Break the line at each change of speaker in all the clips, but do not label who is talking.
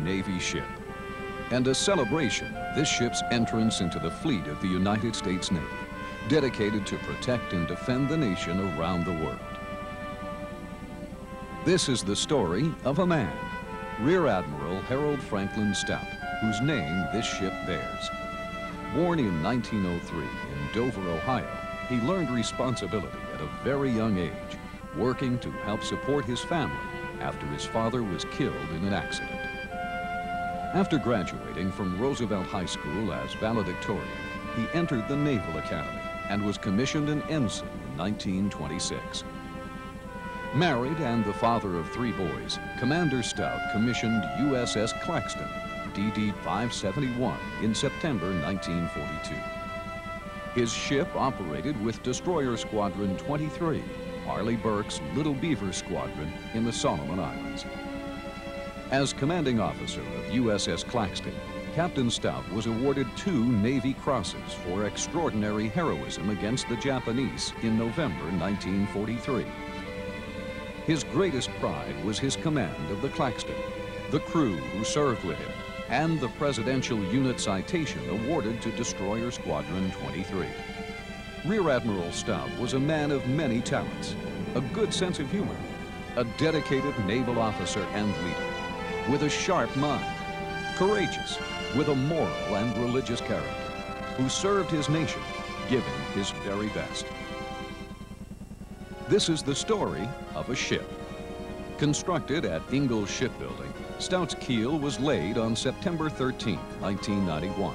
Navy ship. And a celebration of this ship's entrance into the fleet of the United States Navy, dedicated to protect and defend the nation around the world. This is the story of a man, Rear Admiral Harold Franklin Stout, whose name this ship bears. Born in 1903 in Dover, Ohio, he learned responsibility at a very young age, working to help support his family after his father was killed in an accident. After graduating from Roosevelt High School as valedictorian, he entered the Naval Academy and was commissioned an ensign in 1926. Married and the father of 3 boys, Commander Stout commissioned USS Claxton, DD 571, in September 1942. His ship operated with Destroyer Squadron 23, Arleigh Burke's Little Beaver Squadron in the Solomon Islands. As commanding officer of USS Claxton, Captain Stout was awarded 2 Navy Crosses for extraordinary heroism against the Japanese in November 1943. His greatest pride was his command of the Claxton, the crew who served with him, and the Presidential Unit Citation awarded to Destroyer Squadron 23. Rear Admiral Stout was a man of many talents, a good sense of humor, a dedicated naval officer and leader, with a sharp mind, courageous, with a moral and religious character, who served his nation, giving his very best. This is the story of a ship. Constructed at Ingalls Shipbuilding, Stout's keel was laid on September 13, 1991,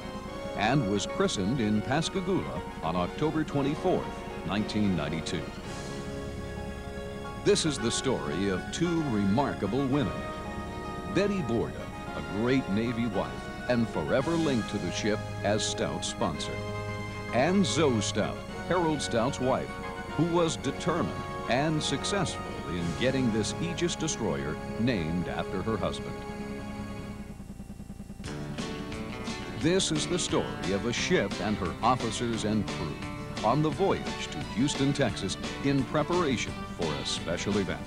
and was christened in Pascagoula on October 24, 1992. This is the story of 2 remarkable women. Betty Borda, a great Navy wife and forever linked to the ship as Stout's sponsor, and Zoe Stout, Harold Stout's wife, who was determined and successful in getting this Aegis destroyer named after her husband. This is the story of a ship and her officers and crew on the voyage to Houston, Texas, in preparation for a special event.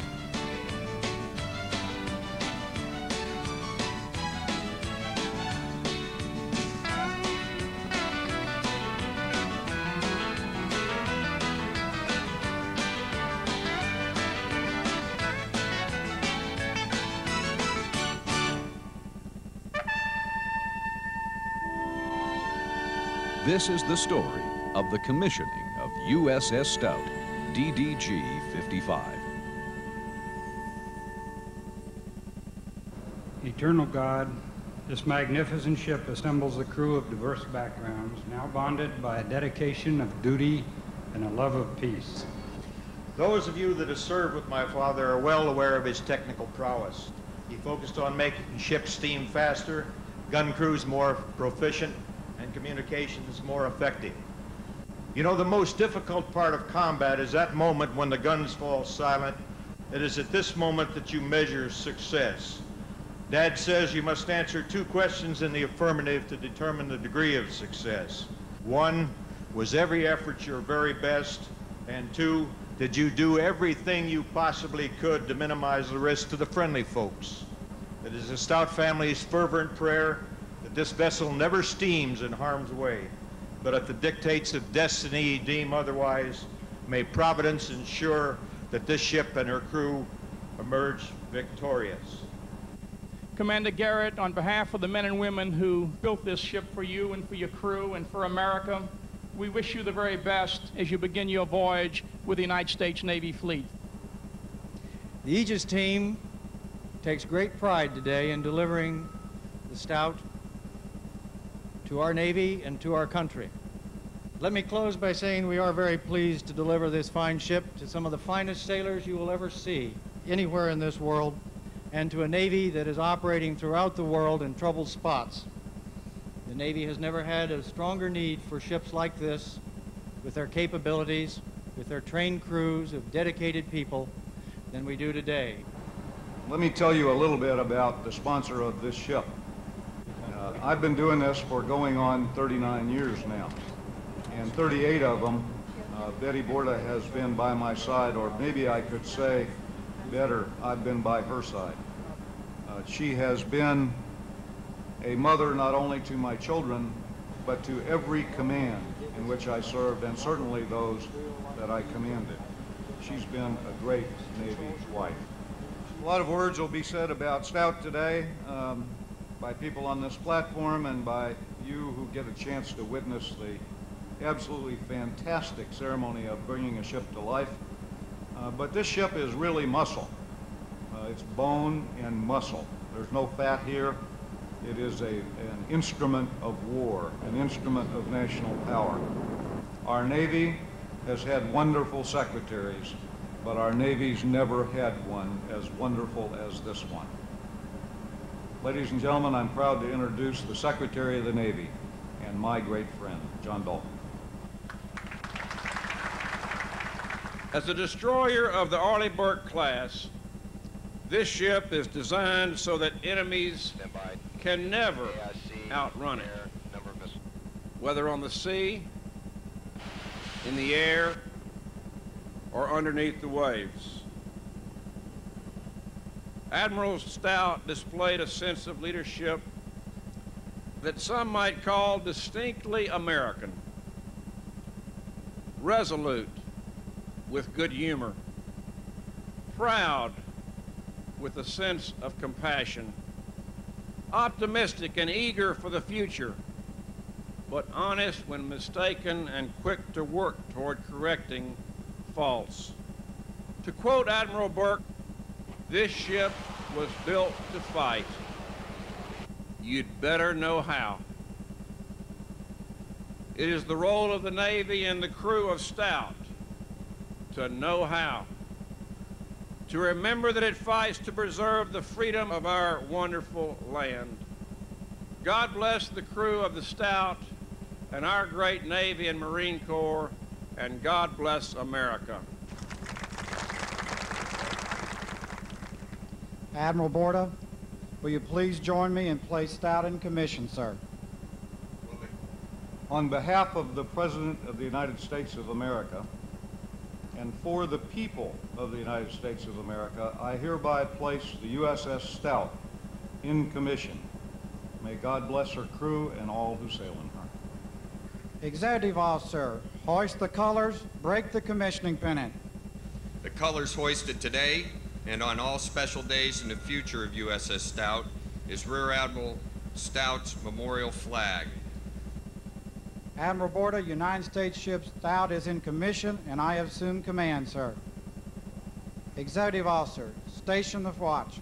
This is the story of the commissioning of USS Stout, DDG-55.
Eternal God, this magnificent ship assembles a crew of diverse backgrounds, now bonded by a dedication of duty and a love of peace.
Those of you that have served with my father are well aware of his technical prowess. He focused on making ships steam faster, gun crews more proficient, and communications more effective. You know, the most difficult part of combat is that moment when the guns fall silent. It is at this moment that you measure success. Dad says you must answer 2 questions in the affirmative to determine the degree of success. 1, was every effort your very best? And 2, did you do everything you possibly could to minimize the risk to the friendly folks? It is the Stout family's fervent prayer that this vessel never steams in harm's way, but if the dictates of destiny deem otherwise, may Providence ensure that this ship and her crew emerge victorious.
Commander Garrett, on behalf of the men and women who built this ship for you and for your crew and for America, we wish you the very best as you begin your voyage with the United States Navy Fleet.
The Aegis team takes great pride today in delivering the Stout to our Navy and to our country. Let me close by saying we are very pleased to deliver this fine ship to some of the finest sailors you will ever see anywhere in this world, and to a Navy that is operating throughout the world in troubled spots. The Navy has never had a stronger need for ships like this, with their capabilities, with their trained crews of dedicated people, than we do today.
Let me tell you a little bit about the sponsor of this ship. I've been doing this for going on 39 years now, and 38 of them, Betty Borda has been by my side, or maybe I could say better, I've been by her side. She has been a mother not only to my children, but to every command in which I served, and certainly those that I commanded. She's been a great Navy wife. A lot of words will be said about Stout today by people on this platform and by you who get a chance to witness the absolutely fantastic ceremony of bringing a ship to life. But this ship is really muscle. It's bone and muscle. There's no fat here. It is an instrument of war, an instrument of national power. Our Navy has had wonderful secretaries, but our Navy's never had one as wonderful as this one. Ladies and gentlemen, I'm proud to introduce the Secretary of the Navy and my great friend, John Dalton.
As a destroyer of the Arleigh Burke class, this ship is designed so that enemies can never outrun it, whether on the sea, in the air, or underneath the waves. Admiral Stout displayed a sense of leadership that some might call distinctly American, resolute with good humor, proud with a sense of compassion, optimistic and eager for the future, but honest when mistaken and quick to work toward correcting faults. To quote Admiral Burke, "This ship was built to fight. You'd better know how." It is the role of the Navy and the crew of Stout to know how, to remember that it fights to preserve the freedom of our wonderful land. God bless the crew of the Stout and our great Navy and Marine Corps, and God bless America.
Admiral Borda, will you please join me and place Stout in commission, sir?
On behalf of the President of the United States of America, and for the people of the United States of America, I hereby place the USS Stout in commission. May God bless her crew and all who sail in her.
Executive Officer, hoist the colors, break the commissioning pennant.
The colors hoisted today and on all special days in the future of USS Stout is Rear Admiral Stout's memorial flag.
Admiral Borda, United States ship Stout is in commission, and I assume command, sir. Executive Officer, station the watch.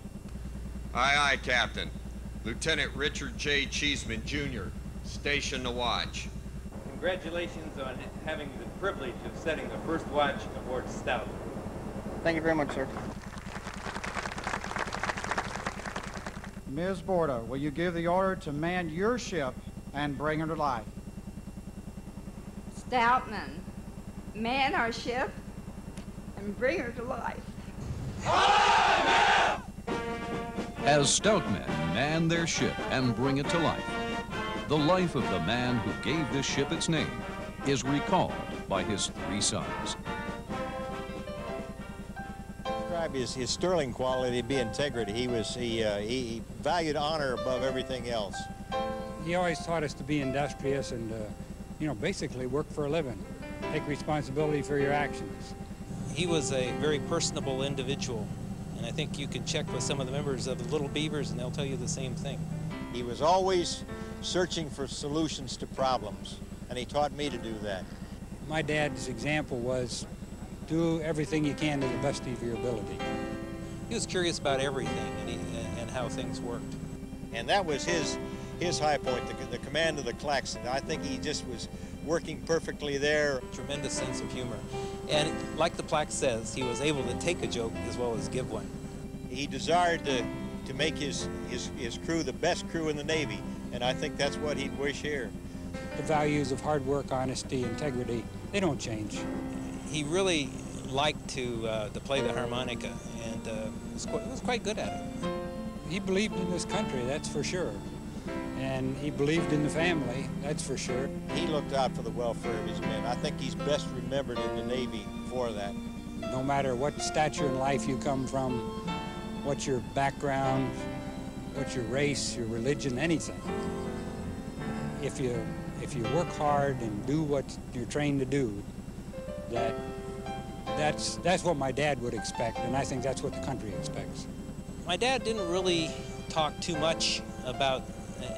Aye, aye, Captain. Lieutenant Richard J. Cheeseman, Jr., station the watch.
Congratulations on having the privilege of setting the first watch aboard Stout.
Thank you very much, sir.
Ms. Borda, will you give the order to man your ship and bring her to life?
Stoutman, man our ship and bring her to life.
As Stoutmen man their ship and bring it to life, the life of the man who gave this ship its name is recalled by his three sons.
Describe his sterling quality to be integrity. He valued honor above everything else.
He always taught us to be industrious and basically work for a living. Take responsibility for your actions.
He was a very personable individual, and I think you can check with some of the members of the Little Beavers and they'll tell you the same thing.
He was always searching for solutions to problems, and he taught me to do that.
My dad's example was do everything you can to the best of your ability.
He was curious about everything and how things worked.
And that was his high point, the command of the Claxon. I think he just was working perfectly there.
Tremendous sense of humor. And like the plaque says, he was able to take a joke as well as give one.
He desired to make his crew the best crew in the Navy, and I think that's what he'd wish here.
The values of hard work, honesty, integrity, they don't change.
He really liked to play the harmonica, and was quite good at it.
He believed in this country, that's for sure. And he believed in the family, that's for sure.
He looked out for the welfare of his men. I think he's best remembered in the Navy for that.
No matter what stature in life you come from, what your background,
what's your race, your religion, anything. If you work hard and do what you're trained to do, that's what my dad would expect, and I think that's what the country expects.
My dad didn't really talk too much about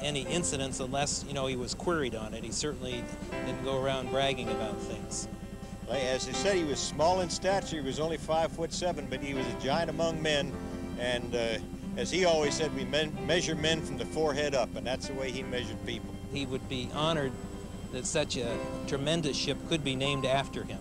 any incidents unless, you know, he was queried on it. He certainly didn't go around bragging about things.
As they said, he was small in stature. He was only 5'7", but he was a giant among men. And as he always said, we measure men from the forehead up, and that's the way he measured people.
He would be honored that such a tremendous ship could be named after him.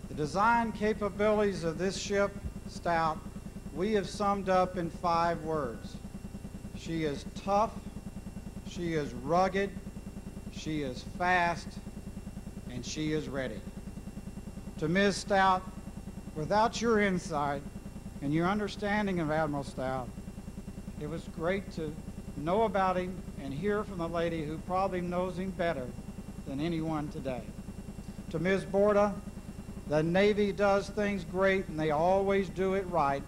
The design capabilities of this ship, Stout, we have summed up in 5 words. She is tough, she is rugged, she is fast, and she is ready. To Ms. Stout, without your insight and your understanding of Admiral Stout, it was great to know about him and hear from the lady who probably knows him better than anyone today. To Ms. Borda, the Navy does things great, and they always do it right.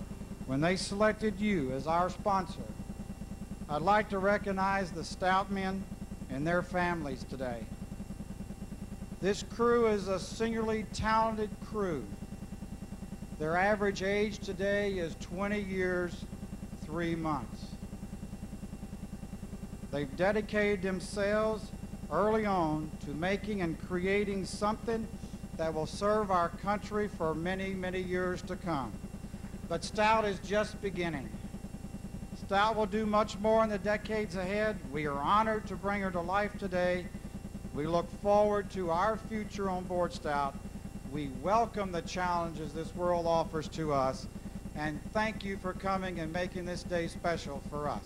When they selected you as our sponsor, I'd like to recognize the Stout men and their families today. This crew is a singularly talented crew. Their average age today is 20 years, 3 months. They've dedicated themselves early on to making and creating something that will serve our country for many, many years to come. But Stout is just beginning. Stout will do much more in the decades ahead. We are honored to bring her to life today. We look forward to our future on board Stout. We welcome the challenges this world offers to us, and thank you for coming and making this day special for us.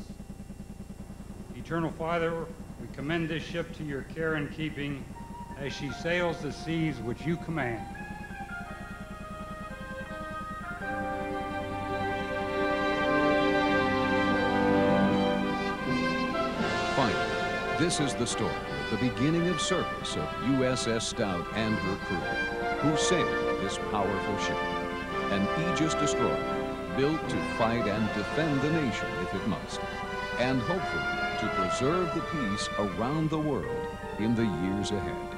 Eternal Father, we commend this ship to your care and keeping as she sails the seas which you command.
Finally, this is the story of the beginning of service of USS Stout and her crew, who sailed this powerful ship, an Aegis destroyer built to fight and defend the nation if it must, and hopefully to preserve the peace around the world in the years ahead.